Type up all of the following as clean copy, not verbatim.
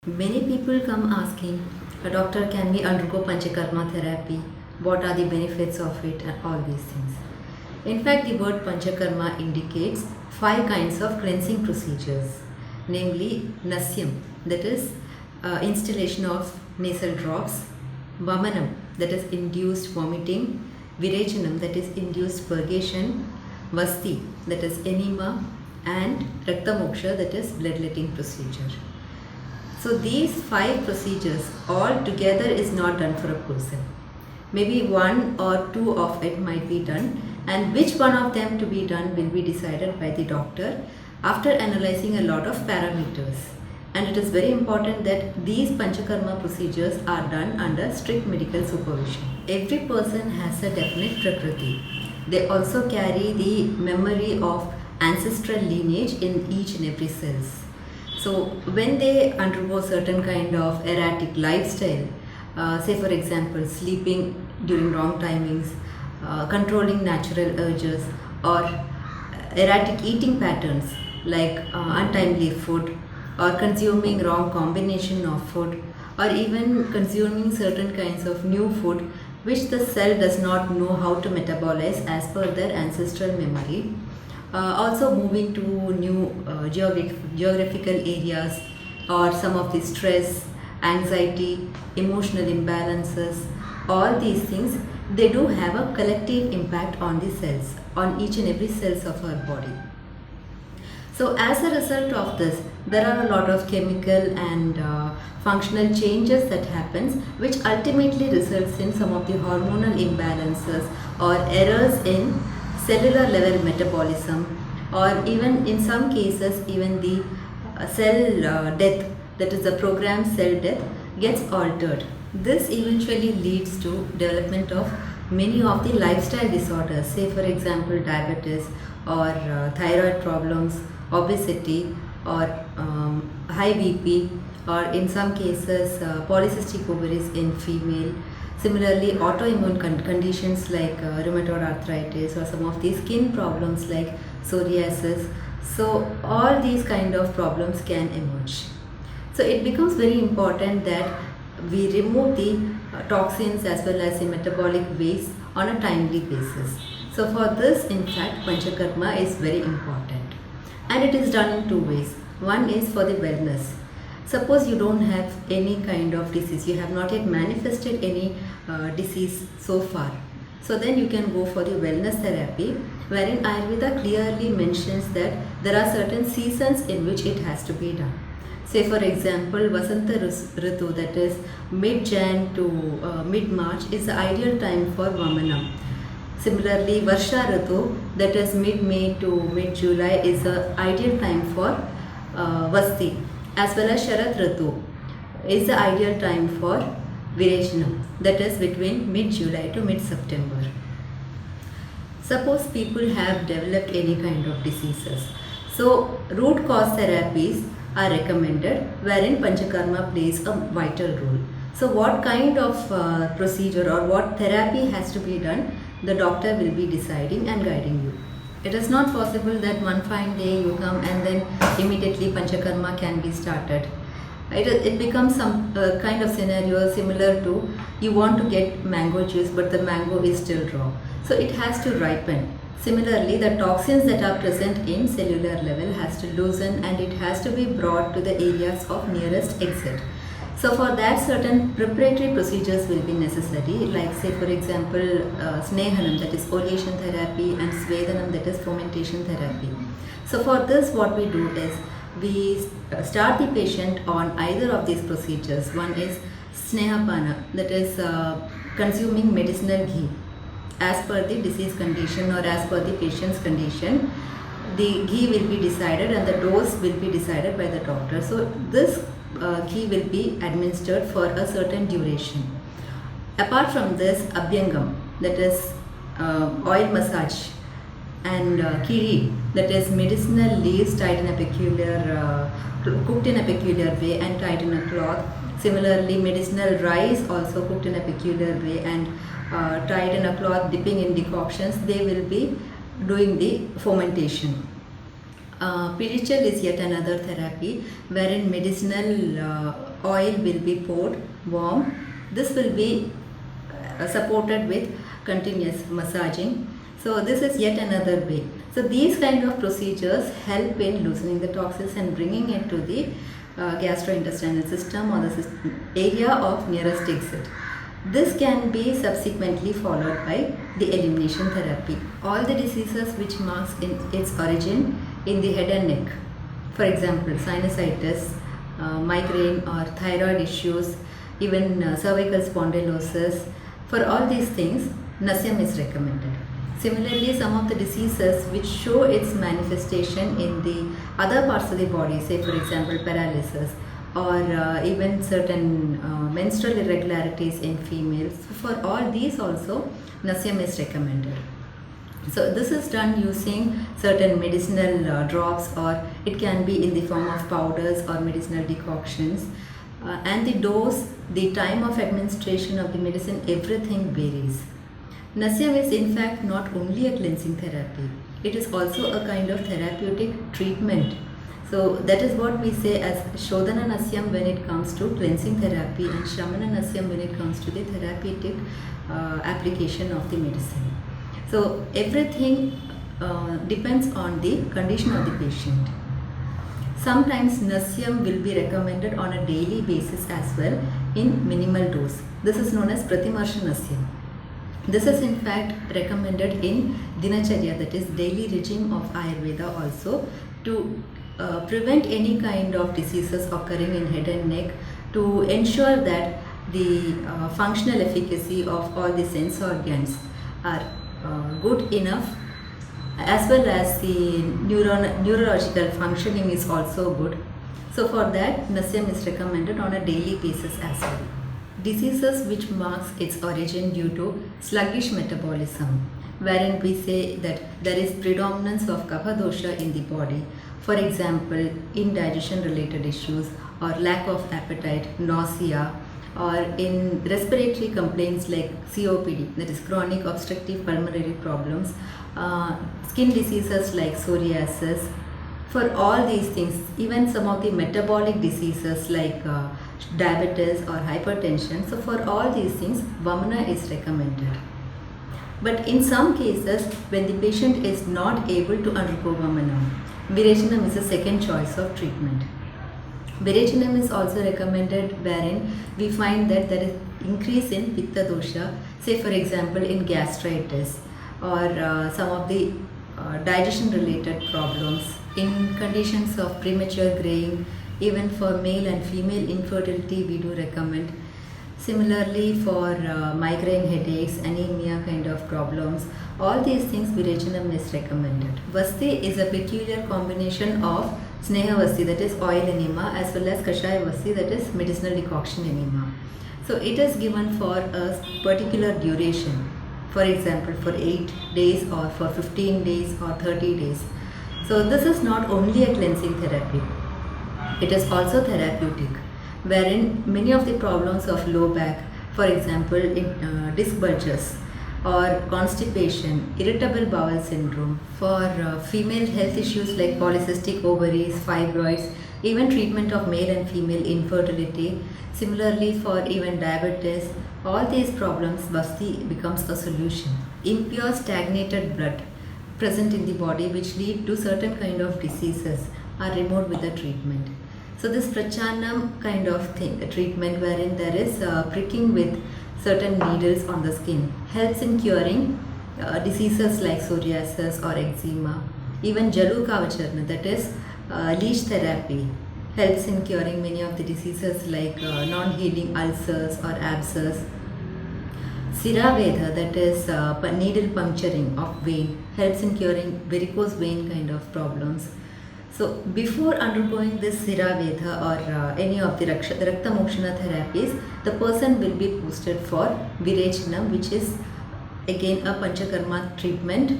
Many people come asking, Doctor, can we undergo Panchakarma therapy? What are the benefits of it and all these things. In fact, the word Panchakarma indicates five kinds of cleansing procedures, namely Nasyam, that is installation of nasal drops, Vamanam, that is induced vomiting, Virachanam, that is induced purgation, Vasti, that is enema, and Raktamoksha, that is bloodletting procedure. So these five procedures all together is not done for a person. Maybe one or two of it might be done, and which one of them to be done will be decided by the doctor after analyzing a lot of parameters. And it is very important that these Panchakarma procedures are done under strict medical supervision. Every person has a definite prakriti. They also carry the memory of ancestral lineage in each and every cells. So when they undergo certain kind of erratic lifestyle, say for example sleeping during wrong timings, controlling natural urges, or erratic eating patterns like untimely food, or consuming wrong combination of food, or even consuming certain kinds of new food which the cell does not know how to metabolize as per their ancestral memory. Also moving to new geographical areas, or some of the stress, anxiety, emotional imbalances, all these things, they do have a collective impact on the cells, on each and every cells of our body. So as a result of this, there are a lot of chemical and functional changes that happens, which ultimately results in some of the hormonal imbalances or errors in cellular level metabolism, or even in some cases even the cell death, that is the programmed cell death, gets altered. This eventually leads to development of many of the lifestyle disorders, say for example diabetes, or thyroid problems, obesity, or high BP, or in some cases polycystic ovaries in female. Similarly, autoimmune conditions like rheumatoid arthritis, or some of these skin problems like psoriasis. So all these kind of problems can emerge. So it becomes very important that we remove the toxins as well as the metabolic waste on a timely basis. So for this, in fact, Panchakarma is very important, and it is done in two ways. One is for the wellness. Suppose you don't have any kind of disease, you have not yet manifested any disease so far. So then you can go for the wellness therapy, wherein Ayurveda clearly mentions that there are certain seasons in which it has to be done. Say for example, Vasanta Ritu, that is mid-Jan to mid-March, is the ideal time for Vamanam. Similarly, Varsha Ritu, that is mid-May to mid-July, is the ideal time for Vasti. As well as Sharat Ritu is the ideal time for Virachanam, that is between mid-July to mid-September. Suppose people have developed any kind of diseases. So root cause therapies are recommended, wherein Panchakarma plays a vital role. So what kind of procedure or what therapy has to be done, the doctor will be deciding and guiding you. It is not possible that one fine day you come and then immediately Panchakarma can be started. It becomes some kind of scenario similar to you want to get mango juice, but the mango is still raw. So it has to ripen. Similarly, the toxins that are present in cellular level has to loosen, and it has to be brought to the areas of nearest exit. So for that, certain preparatory procedures will be necessary, like say for example Snehanam, that is oleation therapy, and Svedanam, that is fomentation therapy. So for this, what we do is we start the patient on either of these procedures. One is Snehapana, that is consuming medicinal ghee as per the disease condition or as per the patient's condition. The ghee will be decided and the dose will be decided by the doctor. So this ghee will be administered for a certain duration. Apart from this, Abhyangam, that is oil massage, and kiri, that is medicinal leaves tied in a peculiar, cooked in a peculiar way and tied in a cloth. Similarly, medicinal rice also cooked in a peculiar way and tied in a cloth, dipping in decoctions. They will be doing the fomentation. Spiritual is yet another therapy wherein medicinal oil will be poured warm. This will be supported with continuous massaging. So this is yet another way. So these kind of procedures help in loosening the toxins and bringing it to the gastrointestinal system or the area of nearest exit. This can be subsequently followed by the elimination therapy. All the diseases which marks in its origin in the head and neck, for example sinusitis, migraine or thyroid issues, even cervical spondylosis, for all these things Nasyam is recommended. Similarly, some of the diseases which show its manifestation in the other parts of the body, say for example paralysis or even certain menstrual irregularities in females, for all these also Nasyam is recommended. So this is done using certain medicinal drops, or it can be in the form of powders or medicinal decoctions, and the dose, the time of administration of the medicine, everything varies. Nasyam is in fact not only a cleansing therapy, it is also a kind of therapeutic treatment. So that is what we say as Shodhana Nasyam when it comes to cleansing therapy, and Shamana Nasyam when it comes to the therapeutic application of the medicine. So everything depends on the condition of the patient. Sometimes Nasyam will be recommended on a daily basis as well in minimal dose. This is known as Pratimarsha Nasyam. This is in fact recommended in Dinacharya, that is daily regime of Ayurveda also, to prevent any kind of diseases occurring in head and neck, to ensure that the functional efficacy of all the sense organs are good enough, as well as the neurological functioning is also good. So for that Nasyam is recommended on a daily basis as well. Diseases which marks its origin due to sluggish metabolism, wherein we say that there is predominance of kapha dosha in the body, for example indigestion related issues or lack of appetite, nausea, or in respiratory complaints like COPD, that is chronic obstructive pulmonary problems, skin diseases like psoriasis. For all these things, even some of the metabolic diseases like diabetes or hypertension, so for all these things Vamana is recommended. But in some cases, when the patient is not able to undergo Vamana, Virechanam is a second choice of treatment. Virechanam is also recommended wherein we find that there is increase in Pitta dosha, say for example in gastritis or some of the digestion related problems, in conditions of premature graying, even for male and female infertility we do recommend. Similarly for migraine headaches, anemia kind of problems, all these things Virechanam is recommended. Vasti is a peculiar combination of Sneha Vasti, that is oil enema, as well as Kashaya Vasti, that is medicinal decoction enema. So it is given for a particular duration, for example for 8 days or for 15 days or 30 days. So this is not only a cleansing therapy, it is also therapeutic, wherein many of the problems of low back, for example in disc bulges or constipation, irritable bowel syndrome, for female health issues like polycystic ovaries, fibroids, even treatment of male and female infertility, similarly for even diabetes, all these problems Vasti becomes a solution. Impure stagnated blood present in the body which lead to certain kind of diseases are removed with the treatment. So this Prachanam kind of treatment wherein there is pricking with certain needles on the skin helps in curing diseases like psoriasis or eczema. Even Jalu Kavacharna, that is leech therapy, helps in curing many of the diseases like non-healing ulcers or abscess. Siraveda, that is needle puncturing of vein, helps in curing varicose vein kind of problems. So before undergoing this Siraveda or any of the Rakta Mokshana therapies, the person will be posted for Virechanam, which is again a Panchakarma treatment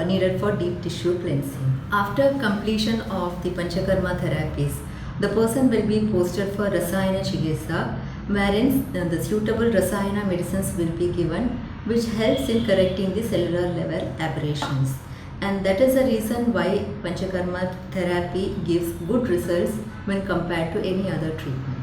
needed for deep tissue cleansing. After completion of the Panchakarma therapies, the person will be posted for Rasayana Chikitsa, wherein the suitable Rasayana medicines will be given which helps in correcting the cellular level aberrations. and that is the reason why Panchakarma therapy gives good results when compared to any other treatment.